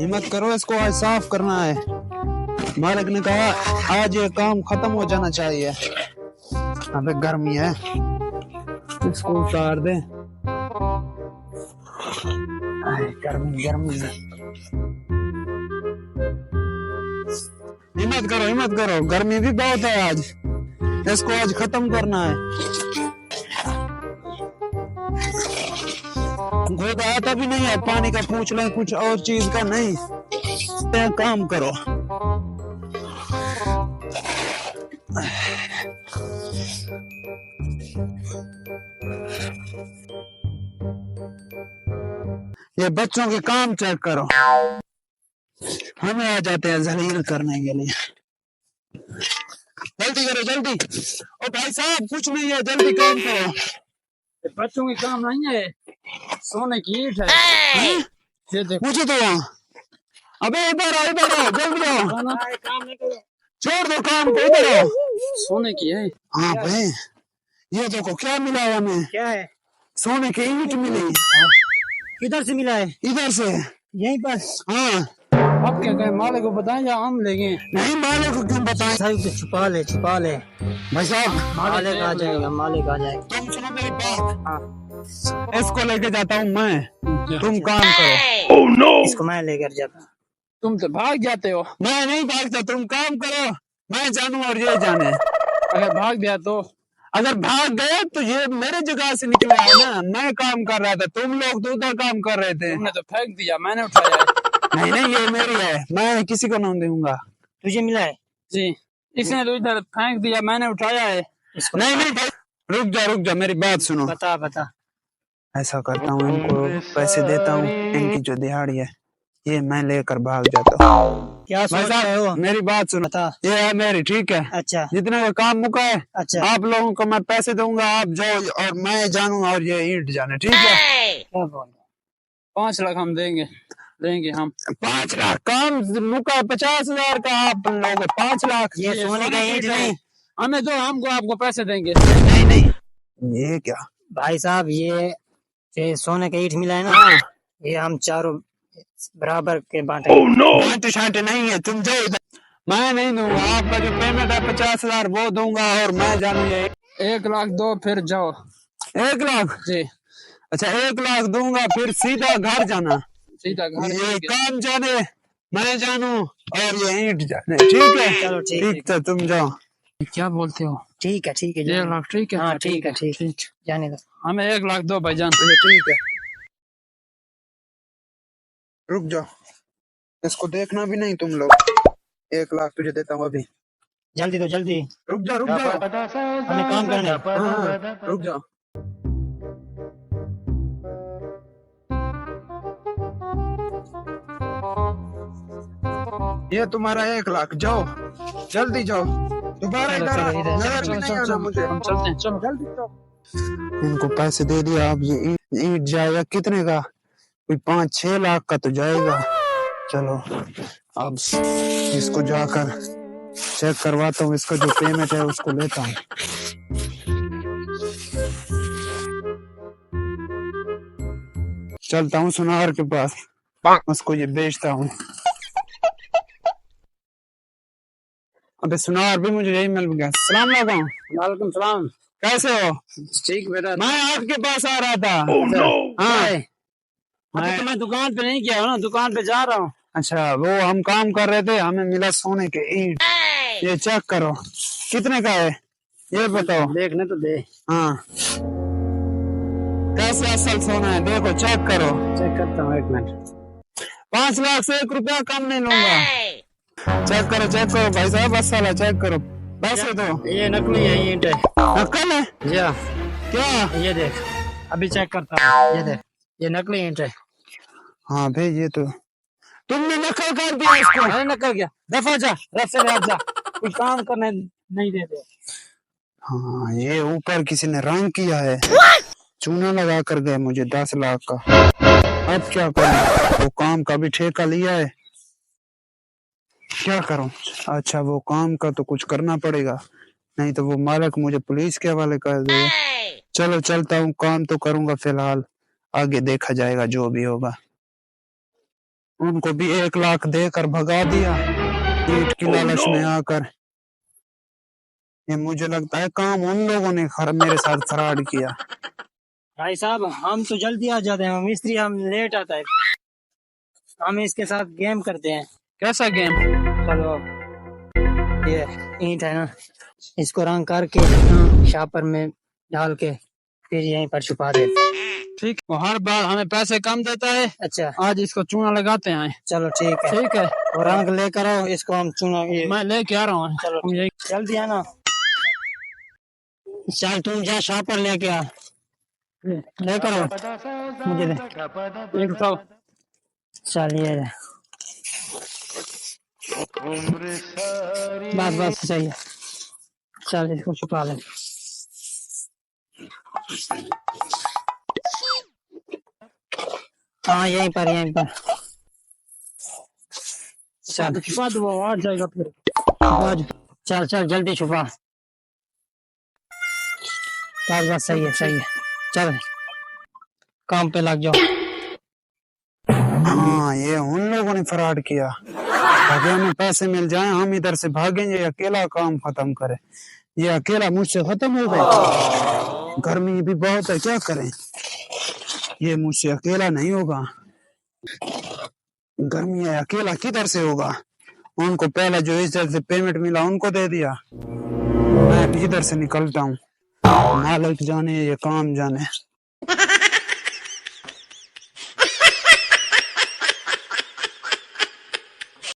हिम्मत करो, इसको आज साफ करना है। मालिक ने कहा आज ये काम खत्म हो जाना चाहिए। अबे गर्मी है, इसको उतार दे। गर्मी गर्मी है। हिम्मत करो, गर्मी भी बहुत है आज। इसको आज खत्म करना है। खुद आता भी नहीं है, पानी का पूछ ले, कुछ और चीज का नहीं। काम करो। ये बच्चों के काम चेक करो, हमें आ जाते हैं जलील करने के लिए। जल्दी करो जल्दी। ओ भाई साहब कुछ नहीं है, जल्दी काम करो। बच्चों के काम नहीं है, सोने की ईंट है। ये देखो। मुझे तो वहाँ। अबे इधर आओ जल्दी आओ। काम नहीं करो, छोड़ दो काम को, इधर आओ। सोने की है। हाँ भाई, ये देखो क्या मिला है हमें। क्या है? सोने की ईंट मिली। किधर से मिला है? इधर से। यहीं पर? हाँ। अब क्या कहें, मालिक को बताएं या हम लेंगे? नहीं, मालिक को क्यों बताएं? छुपा ले भाई साहब, मालिक आ जाएगा, मालिक आ जाएगा। तुम सुनो मेरी बात। हाँ। इसको लेके जाता हूँ मैं, तुम काम करो। oh, no! इसको मैं लेकर जाता। तुम तो भाग जाते हो। मैं नहीं भागता, तुम काम करो। मैं जानू और ये जाने। अगर भाग गया तो? अगर भाग गए तो ये मेरे जगह से निकला है ना। मैं काम कर रहा था, तुम लोग तो उधर काम कर रहे थे। तुमने तो फेंक दिया, मैंने उठाया है। नहीं ये मेरी है, मैं किसी को नहीं दूंगा। तुझे मिला है? जी, इसने तो इधर फेंक दिया, मैंने उठाया है। नहीं रुक जा, मेरी बात सुनो। बता। ऐसा करता हूँ, इनको पैसे देता हूँ, इनकी जो दिहाड़ी है ये मैं लेकर भाग जाता हूँ। क्या सोच रहे हो? मेरी बात सुनो। ये है मेरी, ठीक है? अच्छा। जितने का काम मुका है, अच्छा, आप लोगों को मैं पैसे दूंगा, आप जाओ और मैं जानू और ये ईंट जाने, ठीक है? क्या बोल? 5 लाख हम देंगे हम। 5 लाख काम मुका, 50,000 का आप लोग 5 लाख। ये सोने का ईंट नहीं, हमें दो, हमको आपको पैसे देंगे। नहीं ये क्या भाई साहब, ये सोने का ईंट मिला है ना, ये हम चारों बराबर के बांटे। oh, no! बांटे शांटे नहीं है, तुम जाओ इधर। मैं नहीं दूंगा, आपका जो पेमेंट है 50,000 वो दूंगा और मैं जानू। 1 लाख दो, फिर जाओ। 1 लाख? जी। अच्छा 1 लाख दूंगा, फिर सीधा घर जाना। सीधा घर? ये काम जाने, मैं जानू और ये ईंट जाने, ठीक है? चलो ठीक तो तुम जाओ। क्या बोलते हो? ठीक है 1 लाख ठीक है। हाँ ठीक है जाने दो, हमें 1 लाख दो भाईजान। ठीक है, रुक जाओ, इसको देखना भी नहीं तुम लोग। 1 लाख तुझे देता हूँ अभी। जल्दी दो, जल्दी। रुक जाओ हमें काम करना है। हाँ, रुक जाओ। ये तुम्हारा 1 लाख, जाओ जल्दी जाओ, दोबारा इधर नहीं आना मुझे। हम चलते हैं, चलो जल्दी जाओ। इनको पैसे दे दिया, अब ये ईंट जाएगा कितने का? कोई 5-6 लाख का तो जाएगा। चलो अब इसको जाकर चेक करवाता हूँ, इसका जो पेमेंट है उसको लेता हूँ। चलता हूँ सुनार के पास, उसको ये बेचता हूँ। अबे सुनार भी मुझे यही मिल गया। सलाम अलैकुम। वालेकुम सलाम। कैसे हो? ठीक बेटा। मैं आपके पास आ रहा था। oh, no! हाँ तो मैं दुकान पे नहीं गया हूँ ना, दुकान पे जा रहा हूँ। अच्छा, वो हम काम कर रहे थे, हमें मिला सोने के ईंट। ये चेक करो कितने का है, ये बताओ। देखने तो दे। हाँ कैसे असल सोना है, देखो चेक करो। चेक करता हूँ, 1 मिनट। 5 लाख से 1 रुपया कम नहीं लूंगा। चेक करो भाई साहब, असल चेक करो। पैसे दो। ये नकली है, ईंट है। नकल है? या क्या? ये देख, अभी चेक करता हूँ। ये देख, ये नकली ईंट है। हाँ भाई, ये तो तुमने नकल कर दिया इसको। अरे नकल क्या, दफा जा, रास्ते में जा, कोई काम करने नहीं देते। हाँ, ये ऊपर किसी ने रंग किया है। चूना लगा कर गए मुझे 10 लाख का। अब क्या करूं, वो काम का भी ठेका लिया है, क्या करूं? अच्छा वो काम का तो कुछ करना पड़ेगा, नहीं तो वो मालिक मुझे पुलिस के हवाले कर देगा। चलो चलता हूँ, काम तो करूंगा फिलहाल, आगे देखा जाएगा जो भी होगा। उनको भी 1 लाख देकर भगा दिया ईंट की लालच में आकर। ये मुझे लगता है काम उन लोगों ने मेरे साथ फ्रॉड किया। भाई साहब हम तो जल्दी आ जाते हैं, मिस्त्री हम लेट आता है। हम इसके साथ गेम करते हैं। कैसा गेम? चलो ये ईंट है ना, इसको रंग करके शापर में डाल के फिर यहीं पर छुपा दे। ठीक, वो हर बार हमें पैसे कम देता है। अच्छा आज इसको चूना लगाते हैं। चलो ठीक है। ठीक है, और रंग लेकर आओ, इसको हम चुना मैं लेके आ रहा हूँ। चलो तुम यही जल्दी आना। चल तुम जा शापर लेके आ, लेकर आओ मुझे दे। 100। चलिए बस बस सही है। चल इसको छुपा ले। हाँ यहीं पर यहीं पर। चल छुपा दो, वो आ जाएगा फिर। आज चल चल जल्दी छुपा। बस बस सही है सही है। चल काम पे लग जाओ। हाँ, ये उन लोगों ने फ्रॉड किया ताकि हमें पैसे मिल जाएं, हम इधर से भागेंगे, अकेला काम खत्म करे। ये अकेला मुझसे खत्म हो गया। गर्मी भी बहुत है, क्या करें? ये मुझसे अकेला नहीं होगा। गर्मी है, अकेला किधर से होगा? उनको पहले जो इधर से पेमेंट मिला उनको दे दिया। मैं भी इधर से निकलता हूँ, मालिक जाने ये काम जाने।